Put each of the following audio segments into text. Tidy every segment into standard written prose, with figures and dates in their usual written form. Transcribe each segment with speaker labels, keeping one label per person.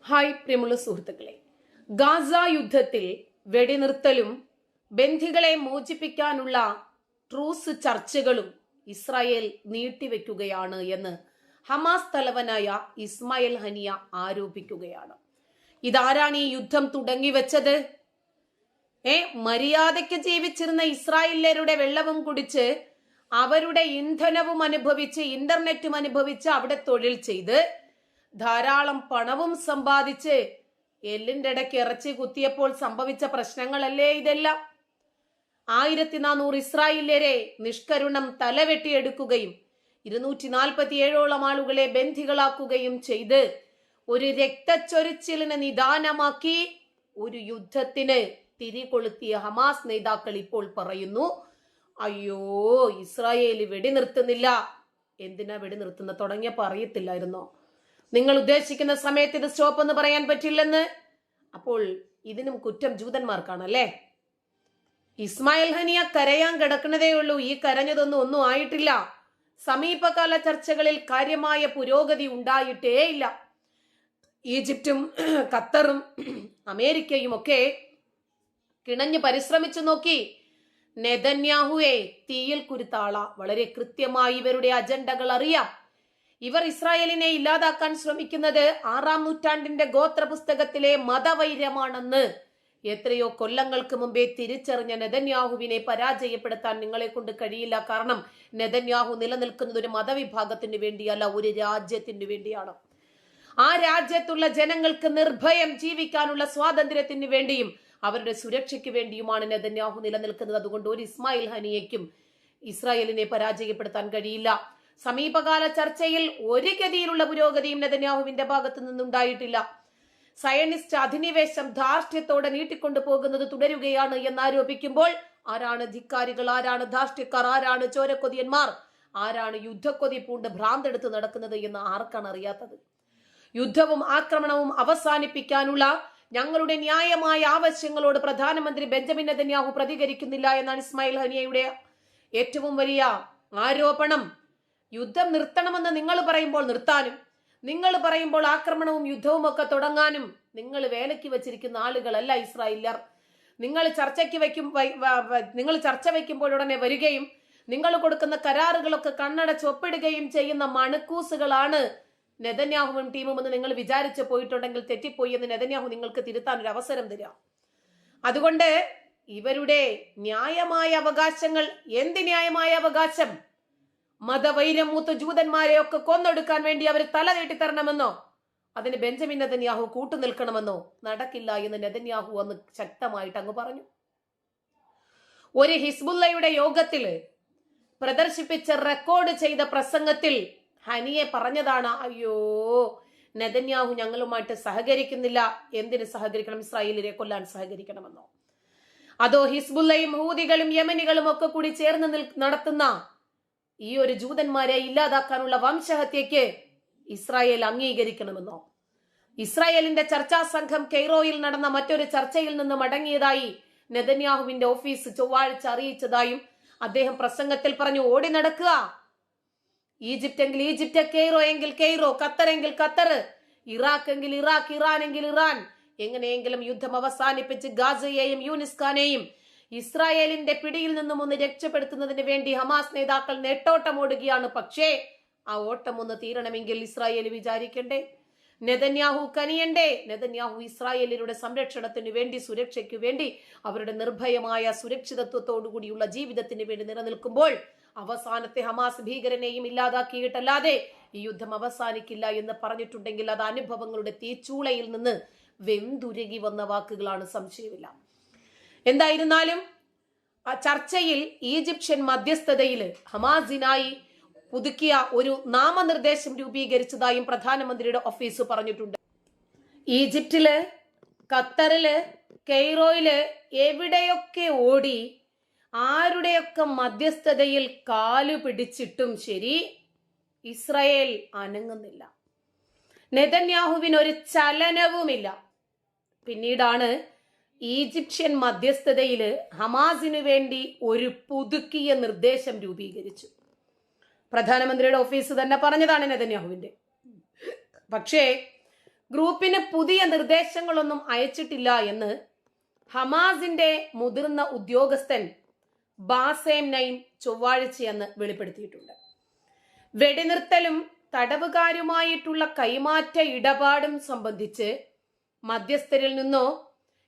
Speaker 1: Hi പ്രിയമുള്ള സുഹൃത്തുക്കളെ, Gaza യുദ്ധത്തിൽ വെടിനിർത്തലും ബന്ധികളെ മോചിപ്പിക്കാനുള്ള ട്രൂസ് ചർച്ചകളും ഇസ്രായേൽ നീട്ടിവെക്കുകയാണ് എന്ന് ഹമാസ് തലവനായ ഇസ്മായിൽ ഹനിയ ആരോപിക്കുകയാണ്. ഇതാരാണ് ഈ യുദ്ധം തുടങ്ങിവെച്ചത്? മര്യാദയ്ക്ക് ജീവിച്ചിരുന്ന ഇസ്രായേലരുടെ വെള്ളവും കുടിച്ച് അവരുടെ ഇന്ധനവും അനുഭവിച്ച് ഇന്റർനെറ്റും അനുഭവിച്ച് അവിടെ തൊഴിൽ ചെയ്ത് ധാരാളം പണവും സമ്പാദിച്ച് എല്ലിന്റെ ഇടയ്ക്ക് ഇറച്ചി കുത്തിയപ്പോൾ സംഭവിച്ച പ്രശ്നങ്ങളല്ലേ ഇതെല്ലാം? 1400 ഇസ്രായേല്യരെ നിഷ്കരുണം തലവെട്ടിയെടുക്കുകയും 247ഓളം ആളുകളെ ബന്ധികളാക്കുകയും ചെയ്ത് ഒരു രക്തച്ചൊരിച്ചിലിന് നിദാനമാക്കി ഒരു യുദ്ധത്തിന് തിരികൊളുത്തിയ ഹമാസ് നേതാക്കൾ ഇപ്പോൾ പറയുന്നു, അയ്യോ ഇസ്രായേൽ വെടിനിർത്തുന്നില്ല. എന്തിനാ വെടിനിർത്തുന്ന? തുടങ്ങിയപ്പോ അറിയത്തില്ലായിരുന്നോ? നിങ്ങൾ ഉദ്ദേശിക്കുന്ന സമയത്ത് ഇത് സ്റ്റോപ്പ് എന്ന് പറയാൻ പറ്റില്ലെന്ന്? അപ്പോൾ ഇതിനും കുറ്റം ജൂതന്മാർക്കാണല്ലേ? ഇസ്മായിൽ ഹനിയ കരയാൻ കിടക്കുന്നതേ ഉള്ളൂ. ഈ കരഞ്ഞതൊന്നും ഒന്നും ആയിട്ടില്ല. സമീപകാല ചർച്ചകളിൽ കാര്യമായ പുരോഗതി ഉണ്ടായിട്ടേ ഇല്ല. ഈജിപ്തും ഖത്തറും അമേരിക്കയും ഒക്കെ കിണഞ്ഞ് പരിശ്രമിച്ചു നോക്കി. നെതന്യാഹുവെ തീയിൽ കുരുത്താള. വളരെ കൃത്യമായി ഇവരുടെ അജണ്ടകൾ അറിയാം. ഇവർ ഇസ്രായേലിനെ ഇല്ലാതാക്കാൻ ശ്രമിക്കുന്നത് 6-ാം നൂറ്റാണ്ടിന്റെ ഗോത്ര പുസ്തകത്തിലെ മതവൈര്യമാണെന്ന് എത്രയോ കൊല്ലങ്ങൾക്ക് മുമ്പേ തിരിച്ചറിഞ്ഞ നെതന്യാഹുവിനെ പരാജയപ്പെടുത്താൻ നിങ്ങളെ കൊണ്ട് കഴിയില്ല. കാരണം നെതന്യാഹു നിലനിൽക്കുന്നത് ഒരു മതവിഭാഗത്തിന് വേണ്ടിയല്ല, ഒരു രാജ്യത്തിന് വേണ്ടിയാണ്. ആ രാജ്യത്തുള്ള ജനങ്ങൾക്ക് നിർഭയം ജീവിക്കാനുള്ള സ്വാതന്ത്ര്യത്തിന് വേണ്ടിയും അവരുടെ സുരക്ഷയ്ക്ക് വേണ്ടിയുമാണ് നെതന്യാഹു നിലനിൽക്കുന്നത്. അതുകൊണ്ട് ഒരു ഇസ്മായിൽ ഹനിയയ്ക്കും ഇസ്രായേലിനെ പരാജയപ്പെടുത്താൻ കഴിയില്ല. സമീപകാല ചർച്ചയിൽ ഒരു ഗതിയിലുള്ള പുരോഗതിയും നെതന്യാഹുവിന്റെ ഭാഗത്തു നിന്നുണ്ടായിട്ടില്ല. സയനിസ്റ്റ് അധിനിവേശം ധാർഷ്ട്യത്തോടെ നീട്ടിക്കൊണ്ടു പോകുന്നത് തുടരുകയാണ് എന്നാരോപിക്കുമ്പോൾ ആരാണ് ധിക്കാരികൾ, ആരാണ് ധാർഷ്ട്യക്കാർ, ആരാണ് ചോരക്കൊതിയന്മാർ, ആരാണ് യുദ്ധക്കൊതി പൂണ്ട് ഭ്രാന്തെടുത്ത് നടക്കുന്നത് എന്ന് ആർക്കാണ് അറിയാത്തത്? യുദ്ധവും ആക്രമണവും അവസാനിപ്പിക്കാനുള്ള ഞങ്ങളുടെ ന്യായമായ ആവശ്യങ്ങളോട് പ്രധാനമന്ത്രി ബെഞ്ചമിൻ നെതന്യാഹു പ്രതികരിക്കുന്നില്ല എന്നാണ് ഇസ്മായിൽ ഹനിയയുടെ ഏറ്റവും വലിയ ആരോപണം. യുദ്ധം നിർത്തണമെന്ന് നിങ്ങൾ പറയുമ്പോൾ നിർത്താനും, നിങ്ങൾ പറയുമ്പോൾ ആക്രമണവും യുദ്ധവും ഒക്കെ തുടങ്ങാനും നിങ്ങൾ വേലയ്ക്ക് വെച്ചിരിക്കുന്ന ആളുകളല്ല ഇസ്രായേല്യർ. നിങ്ങൾ ചർച്ച വയ്ക്കുമ്പോഴുടനെ വരികയും നിങ്ങൾ കൊടുക്കുന്ന കരാറുകളൊക്കെ കണ്ണടച്ച് ഒപ്പിടുകയും ചെയ്യുന്ന മണക്കൂസുകളാണ് നെതന്യാഹുവും ടീമും എന്ന് നിങ്ങൾ വിചാരിച്ചു പോയിട്ടുണ്ടെങ്കിൽ തെറ്റിപ്പോയി എന്ന് നെതന്യാഹു നിങ്ങൾക്ക് തിരുത്താൻ ഒരു അവസരം തരാം. അതുകൊണ്ട് ഇവരുടെ ന്യായമായ അവകാശങ്ങൾ, എന്ത് ന്യായമായ അവകാശം? മതവൈര്യം മൂത്ത ജൂതന്മാരെ ഒക്കെ കൊന്നൊടുക്കാൻ വേണ്ടി അവർ തല നീട്ടിത്തരണമെന്നോ അതിന് ബെഞ്ചമിൻ നെതന്യാഹു കൂട്ടുനിൽക്കണമെന്നോ നടക്കില്ല എന്ന് നെതന്യാഹു അന്ന് ശക്തമായിട്ട് അങ്ങ് പറഞ്ഞു. ഒരു ഹിസ്ബുള്ളയുടെ യോഗത്തിൽ പ്രദർശിപ്പിച്ച റെക്കോർഡ് ചെയ്ത പ്രസംഗത്തിൽ ഹനിയെ പറഞ്ഞതാണ്, അയ്യോ നെതന്യാഹു ഞങ്ങളുമായിട്ട് സഹകരിക്കുന്നില്ല. എന്തിന് സഹകരിക്കണം? ഇസ്രായേലിനെ കൊല്ലാൻ സഹകരിക്കണമെന്നോ? അതോ ഹിസ്ബുള്ളയും ഹൂതികളും യമനികളും ഒക്കെ കൂടി ചേർന്ന് നടത്തുന്ന ഈ ഒരു ജൂതന്മാരെ ഇല്ലാതാക്കാനുള്ള വംശഹത്യക്ക് ഇസ്രായേൽ അംഗീകരിക്കണമെന്നോ? ഇസ്രായേലിന്റെ ചർച്ചാ സംഘം കെയ്റോയിൽ നടന്ന മറ്റൊരു ചർച്ചയിൽ നിന്ന് മടങ്ങിയതായി നെതന്യാഹുവിന്റെ ഓഫീസ് ചൊവ്വാഴ്ച അറിയിച്ചതായും അദ്ദേഹം പ്രസംഗത്തിൽ പറഞ്ഞു. ഓടി നടക്കുക. ഈജിപ്റ്റ് എങ്കിൽ ഈജിപ്റ്റ്, കെയ്റോ എങ്കിൽ കെയ്റോ, ഖത്തർ എങ്കിൽ ഖത്തർ, ഇറാഖ് എങ്കിൽ ഇറാഖ്, ഇറാൻ എങ്കിൽ ഇറാൻ. എങ്ങനെയെങ്കിലും യുദ്ധം അവസാനിപ്പിച്ച് ഗാസയെയും യൂനിസ് ഖാനെയും ഇസ്രായേലിന്റെ പിടിയിൽ നിന്നും ഒന്ന് രക്ഷപ്പെടുത്തുന്നതിന് വേണ്ടി ഹമാസ് നേതാക്കൾ നെട്ടോട്ടം ഓടുകയാണ്. പക്ഷേ ആ ഓട്ടം ഒന്ന് തീരണമെങ്കിൽ ഇസ്രായേൽ വിചാരിക്കണ്ടേ? നെതന്യാഹു കനിയണ്ടേ? നെതന്യാഹു ഇസ്രായേലിയുടെ സംരക്ഷണത്തിന് വേണ്ടി, സുരക്ഷയ്ക്ക് വേണ്ടി, അവരുടെ നിർഭയമായ സുരക്ഷിതത്വത്തോടുകൂടിയുള്ള ജീവിതത്തിന് വേണ്ടി നിലനിൽക്കുമ്പോൾ അവസാനത്തെ ഹമാസ് ഭീകരനെയും ഇല്ലാതാക്കിയിട്ടല്ലാതെ ഈ യുദ്ധം അവസാനിക്കില്ല എന്ന് പറഞ്ഞിട്ടുണ്ടെങ്കിൽ അത് അനുഭവങ്ങളുടെ തീച്ചൂളയിൽ നിന്ന് വെന്തുരുകി വന്ന വാക്കുകളാണ്, സംശയമില്ല. എന്തായിരുന്നാലും ആ ചർച്ചയിൽ ഈജിപ്ഷ്യൻ മധ്യസ്ഥതയിൽ ഹമാസിനായി പുതുക്കിയ ഒരു നാമനിർദ്ദേശം രൂപീകരിച്ചതായും പ്രധാനമന്ത്രിയുടെ ഓഫീസ് പറഞ്ഞിട്ടുണ്ട്. ഈജിപ്തില്, ഖത്തറില്, കെയ്റോയില് എവിടെയൊക്കെ ഓടി ആരുടെയൊക്കെ മധ്യസ്ഥതയിൽ കാലു പിടിച്ചിട്ടും ശരി, ഇസ്രായേൽ അനങ്ങുന്നില്ല. നെതന്യാഹുവിന് ഒരു ചലനവുമില്ല. പിന്നീടാണ് ഈജിപ്ഷ്യൻ മധ്യസ്ഥതയില് ഹമാസിനു വേണ്ടി ഒരു പുതുക്കിയ നിർദ്ദേശം രൂപീകരിച്ചു. പ്രധാനമന്ത്രിയുടെ ഓഫീസ് തന്നെ പറഞ്ഞതാണ് നെതന്യാഹുവിന്റെ. പക്ഷേ ഗ്രൂപ്പിന് പുതിയ നിർദ്ദേശങ്ങളൊന്നും അയച്ചിട്ടില്ല എന്ന് ഹമാസിന്റെ മുതിർന്ന ഉദ്യോഗസ്ഥൻ ബാസേം നൈം ചൊവ്വാഴ്ചയെന്ന് വെളിപ്പെടുത്തിയിട്ടുണ്ട്. വെടിനിർത്തലും തടവുകാരുമായിട്ടുള്ള കൈമാറ്റ ഇടപാടും സംബന്ധിച്ച് മധ്യസ്ഥരിൽ നിന്നോ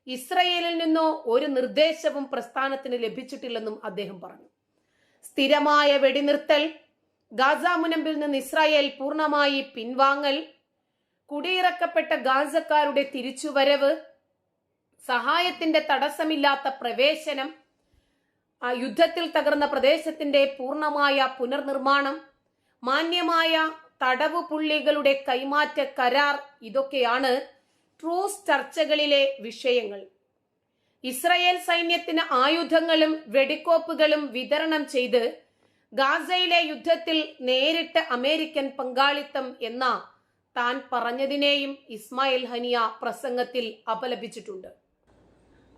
Speaker 1: ഇസ്രയേലിൽ നിന്നോ ഒരു നിർദ്ദേശവും പ്രസ്ഥാനത്തിന് ലഭിച്ചിട്ടില്ലെന്നും അദ്ദേഹം പറഞ്ഞു. സ്ഥിരമായ വെടിനിർത്തൽ, ഗാസ മുനമ്പിൽ നിന്ന് ഇസ്രായേൽ പൂർണ്ണമായി പിൻവാങ്ങൽ, കുടിയിറക്കപ്പെട്ട ഗാസക്കാരുടെ തിരിച്ചുവരവ്, സഹായത്തിന്റെ തടസ്സമില്ലാത്ത പ്രവേശനം, യുദ്ധത്തിൽ തകർന്ന പ്രദേശത്തിന്റെ പൂർണ്ണമായ പുനർനിർമ്മാണം, മാന്യമായ തടവു പുള്ളികളുടെ കൈമാറ്റ കരാർ, ഇതൊക്കെയാണ് ട്രൂസ് ചർച്ചകളിലെ വിഷയങ്ങൾ. ഇസ്രായേൽ സൈന്യത്തിന് ആയുധങ്ങളും വെടിക്കോപ്പുകളും വിതരണം ചെയ്ത് ഗാസയിലെ യുദ്ധത്തിൽ നേരിട്ട് അമേരിക്കൻ പങ്കാളിത്തം എന്ന താൻ പറഞ്ഞതിനെയും ഇസ്മായിൽ ഹനിയ പ്രസംഗത്തിൽ അപലപിച്ചിട്ടുണ്ട്.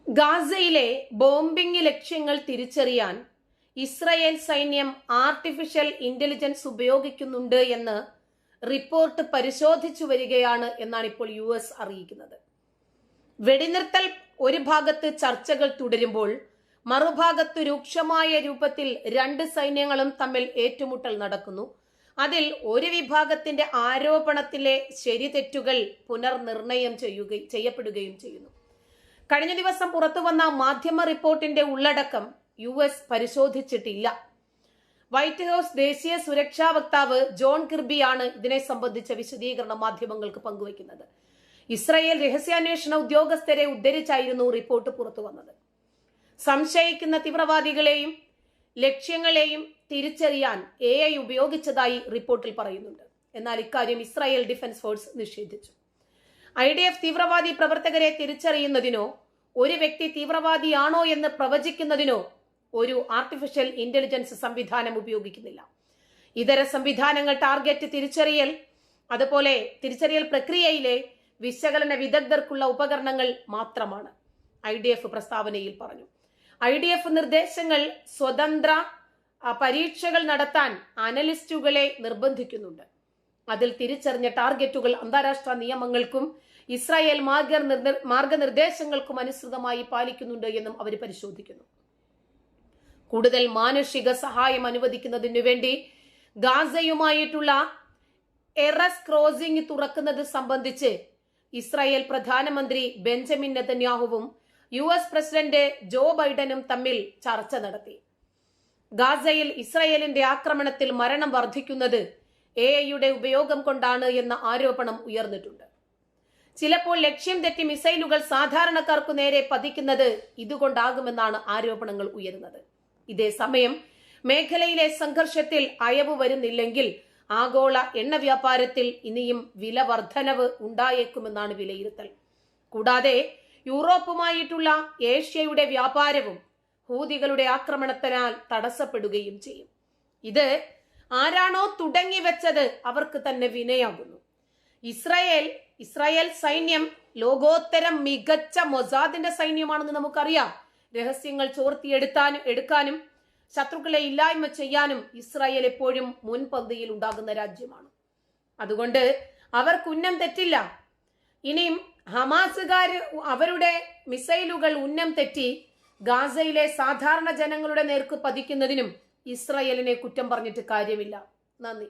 Speaker 1: ഗാസയിലെ ബോംബിംഗ് ലക്ഷ്യങ്ങൾ തിരിച്ചറിയാൻ ഇസ്രായേൽ സൈന്യം ആർട്ടിഫിഷ്യൽ ഇന്റലിജൻസ് ഉപയോഗിക്കുന്നുണ്ട് എന്ന് റിപ്പോർട്ട് പരിശോധിച്ചു വരികയാണ് എന്നാണ് ഇപ്പോൾ US അറിയിക്കുന്നത്. വെടിനിർത്തൽ ഒരു ഭാഗത്ത് ചർച്ചകൾ തുടരുമ്പോൾ മറുഭാഗത്ത് രൂക്ഷമായ രൂപത്തിൽ രണ്ട് സൈന്യങ്ങളും തമ്മിൽ ഏറ്റുമുട്ടൽ നടക്കുന്നു. അതിൽ ഒരു വിഭാഗത്തിന്റെ ആരോപണത്തിലെ ശരി തെറ്റുകൾ പുനർനിർണയം ചെയ്യപ്പെടുകയും ചെയ്യുന്നു. കഴിഞ്ഞ ദിവസം പുറത്തു വന്ന മാധ്യമ റിപ്പോർട്ടിന്റെ ഉള്ളടക്കം US പരിശോധിച്ചിട്ടില്ല. വൈറ്റ് ഹൌസ് ദേശീയ സുരക്ഷാ വക്താവ് ജോൺ കിർബിയാണ് ഇതിനെ സംബന്ധിച്ച വിശദീകരണം മാധ്യമങ്ങൾക്ക് പങ്കുവയ്ക്കുന്നത്. ഇസ്രായേൽ രഹസ്യാന്വേഷണ ഉദ്യോഗസ്ഥരെ ഉദ്ധരിച്ചായിരുന്നു റിപ്പോർട്ട് പുറത്തു വന്നത്. സംശയിക്കുന്ന തീവ്രവാദികളെയും ലക്ഷ്യങ്ങളെയും തിരിച്ചറിയാൻ AI ഉപയോഗിച്ചതായി റിപ്പോർട്ടിൽ പറയുന്നുണ്ട്. എന്നാൽ ഇക്കാര്യം ഇസ്രായേൽ ഡിഫൻസ് ഫോഴ്സ് നിഷേധിച്ചു. IDF തീവ്രവാദി പ്രവർത്തകരെ തിരിച്ചറിയുന്നതിനോ ഒരു വ്യക്തി തീവ്രവാദിയാണോ എന്ന് പ്രവചിക്കുന്നതിനോ ഒരു ആർട്ടിഫിഷ്യൽ ഇന്റലിജൻസ് സംവിധാനം ഉപയോഗിക്കുന്നില്ല. ഇതര സംവിധാനങ്ങൾ ടാർഗറ്റ് തിരിച്ചറിയൽ, അതുപോലെ തിരിച്ചറിയൽ പ്രക്രിയയിലെ വിശകലന വിദഗ്ധർക്കുള്ള ഉപകരണങ്ങൾ മാത്രമാണ്, IDF പ്രസ്താവനയിൽ പറഞ്ഞു. IDF നിർദ്ദേശങ്ങൾ സ്വതന്ത്ര പരീക്ഷകൾ നടത്താൻ അനലിസ്റ്റുകളെ നിർബന്ധിക്കുന്നുണ്ട്. അതിൽ തിരിച്ചറിഞ്ഞ ടാർഗറ്റുകൾ അന്താരാഷ്ട്ര നിയമങ്ങൾക്കും ഇസ്രായേൽ മാർഗനിർദ്ദേശങ്ങൾക്കും അനുസൃതമായി പാലിക്കുന്നുണ്ട് എന്നും അവർ പരിശോധിക്കുന്നു. കൂടുതൽ മാനുഷിക സഹായം അനുവദിക്കുന്നതിനു വേണ്ടി ഗാസയുമായിട്ടുള്ള എറസ് ക്രോസിംഗ് തുറക്കുന്നത് സംബന്ധിച്ച് ഇസ്രായേൽ പ്രധാനമന്ത്രി ബെഞ്ചമിൻ നെതന്യാഹുവും US പ്രസിഡന്റ് ജോ ബൈഡനും തമ്മിൽ ചർച്ച നടത്തി. ഗാസയിൽ ഇസ്രായേലിന്റെ ആക്രമണത്തിൽ മരണം വർദ്ധിക്കുന്നത് AI ഉപയോഗം കൊണ്ടാണ് എന്ന ആരോപണം ഉയർന്നിട്ടുണ്ട്. ചിലപ്പോൾ ലക്ഷ്യം തെറ്റി മിസൈലുകൾ സാധാരണക്കാർക്കു നേരെ പതിക്കുന്നത് ഇതുകൊണ്ടാകുമെന്നാണ് ആരോപണങ്ങൾ ഉയരുന്നത്. ഇതേസമയം മേഖലയിലെ സംഘർഷത്തിൽ അയവ് വരുന്നില്ലെങ്കിൽ ആഗോള എണ്ണ വ്യാപാരത്തിൽ ഇനിയും വില വർധനവ് ഉണ്ടായേക്കുമെന്നാണ് വിലയിരുത്തൽ. കൂടാതെ യൂറോപ്പുമായിട്ടുള്ള ഏഷ്യയുടെ വ്യാപാരവും ഹൂതികളുടെ ആക്രമണത്തിനാൽ തടസ്സപ്പെടുകയും ചെയ്യും. ഇത് ആരാണോ തുടങ്ങി വെച്ചത് അവർക്ക് തന്നെ വിനയാകുന്നു. ഇസ്രായേൽ സൈന്യം ലോകോത്തരം മികച്ച മൊസാദിന്റെ സൈന്യമാണെന്ന് നമുക്കറിയാം. രഹസ്യങ്ങൾ ചോർത്തിയെടുക്കാനും ശത്രുക്കളെ ഇല്ലായ്മ ചെയ്യാനും ഇസ്രായേൽ എപ്പോഴും മുൻപന്തിയിൽ ഉണ്ടാകുന്ന രാജ്യമാണ്. അതുകൊണ്ട് അവർക്ക് ഉന്നം തെറ്റില്ല. ഇനിയും ഹമാസുകാര് അവരുടെ മിസൈലുകൾ ഉന്നം തെറ്റി ഗാസയിലെ സാധാരണ ജനങ്ങളുടെ നേർക്ക് പതിക്കുന്നതിനും ഇസ്രായേലിനെ കുറ്റം പറഞ്ഞിട്ട് കാര്യമില്ല. നന്ദി.